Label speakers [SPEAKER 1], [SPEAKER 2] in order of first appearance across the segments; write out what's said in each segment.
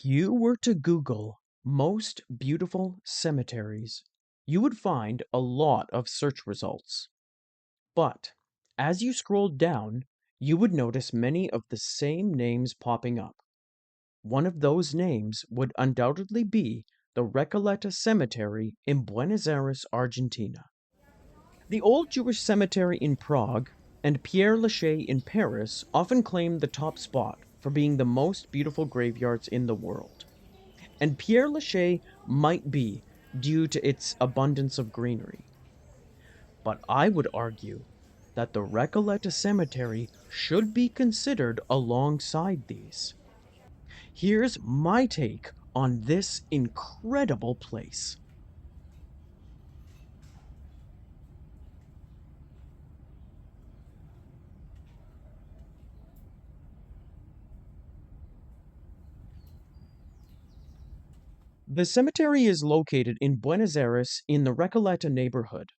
[SPEAKER 1] you were to Google most beautiful cemeteries, you would find a lot of search results. But as you scrolled down, you would notice many of the same names popping up. One of those names would undoubtedly be the Recoleta Cemetery in Buenos Aires, Argentina. The Old Jewish Cemetery in Prague and Père Lachaise in Paris often claim the top spot for being the most beautiful graveyards in the world. And Père Lachaise might be due to its abundance of greenery. But I would argue that the Recoleta Cemetery should be considered alongside these. Here's my take on this incredible place. The cemetery is located in Buenos Aires in the Recoleta neighborhood.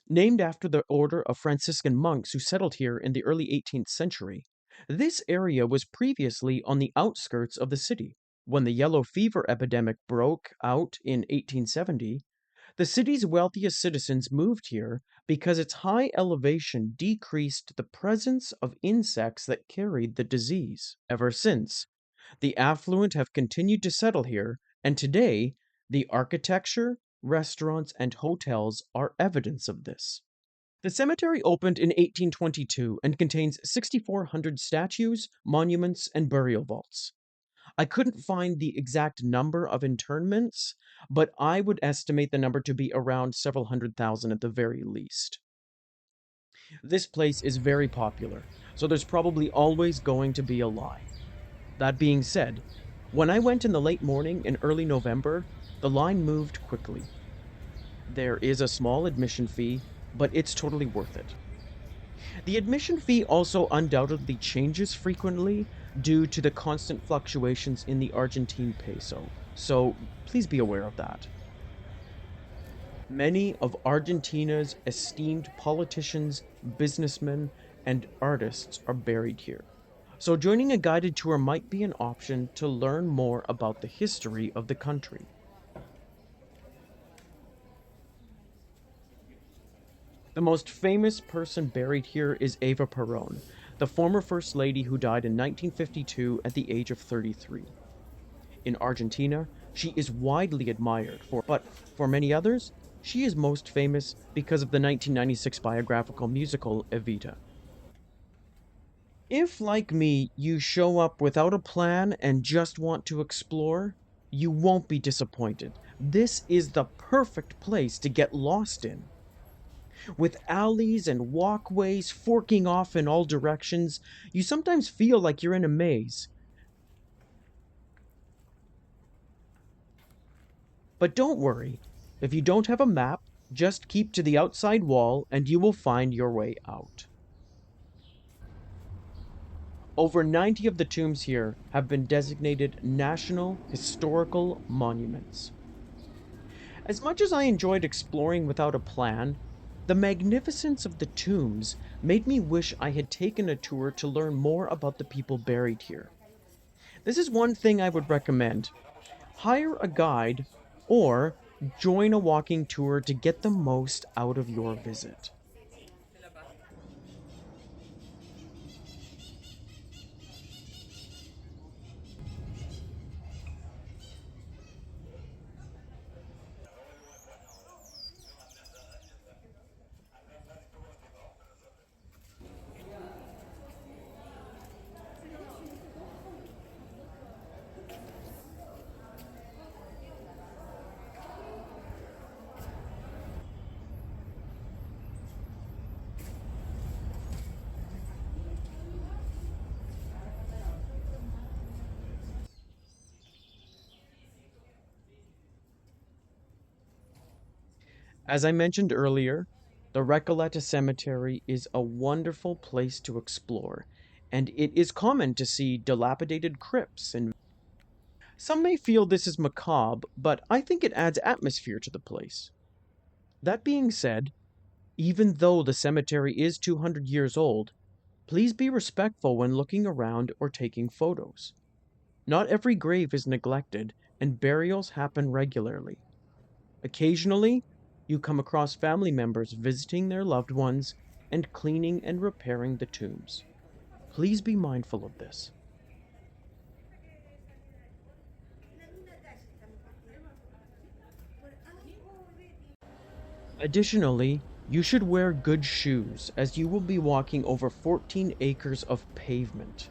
[SPEAKER 1] Named after the order of Franciscan monks who settled here in the early 18th century, this area was previously on the outskirts of the city. When the yellow fever epidemic broke out in 1870, the city's wealthiest citizens moved here because its high elevation decreased the presence of insects that carried the disease. Ever since, the affluent have continued to settle here, and today, the architecture, restaurants, and hotels are evidence of this. The cemetery opened in 1822 and contains 6,400 statues, monuments, and burial vaults. I couldn't find the exact number of internments, but I would estimate the number to be around several hundred thousand at the very least. This place is very popular, so there's probably always going to be a line. That being said, when I went in the late morning in early November, the line moved quickly. There is a small admission fee, but it's totally worth it. The admission fee also undoubtedly changes frequently due to the constant fluctuations in the Argentine peso, so please be aware of that. Many of Argentina's esteemed politicians, businessmen, and artists are buried here. So joining a guided tour might be an option to learn more about the history of the country. The most famous person buried here is Eva Perón, the former First Lady who died in 1952 at the age of 33. In Argentina, she is widely admired but for many others, she is most famous because of the 1996 biographical musical Evita. If, like me, you show up without a plan and just want to explore, you won't be disappointed. This is the perfect place to get lost in. With alleys and walkways forking off in all directions, you sometimes feel like you're in a maze. But don't worry, if you don't have a map, just keep to the outside wall and you will find your way out. Over 90 of the tombs here have been designated National Historical Monuments. As much as I enjoyed exploring without a plan, the magnificence of the tombs made me wish I had taken a tour to learn more about the people buried here. This is one thing I would recommend. Hire a guide or join a walking tour to get the most out of your visit. As I mentioned earlier, the Recoleta Cemetery is a wonderful place to explore, and it is common to see dilapidated crypts and some may feel this is macabre, but I think it adds atmosphere to the place. That being said, even though the cemetery is 200 years old, please be respectful when looking around or taking photos. Not every grave is neglected, and burials happen regularly. Occasionally, you come across family members visiting their loved ones and cleaning and repairing the tombs. Please be mindful of this. Additionally, you should wear good shoes as you will be walking over 14 acres of pavement.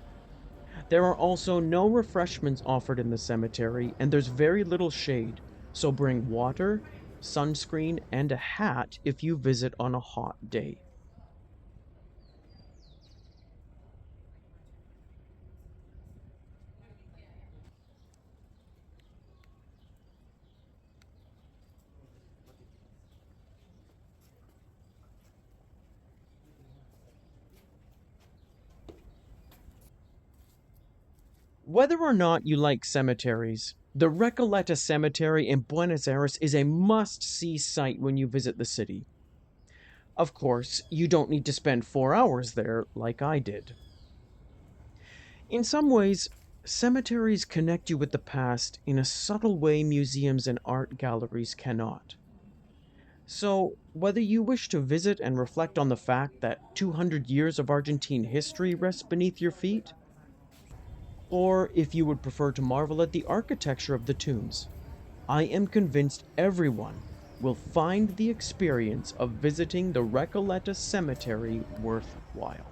[SPEAKER 1] There are also no refreshments offered in the cemetery, and there's very little shade, so bring water, sunscreen, and a hat if you visit on a hot day. Whether or not you like cemeteries, the Recoleta Cemetery in Buenos Aires is a must see sight when you visit the city. Of course, you don't need to spend 4 hours there like I did. In some ways, cemeteries connect you with the past in a subtle way museums and art galleries cannot. So, whether you wish to visit and reflect on the fact that 200 years of Argentine history rests beneath your feet, or if you would prefer to marvel at the architecture of the tombs, I am convinced everyone will find the experience of visiting the Recoleta Cemetery worthwhile.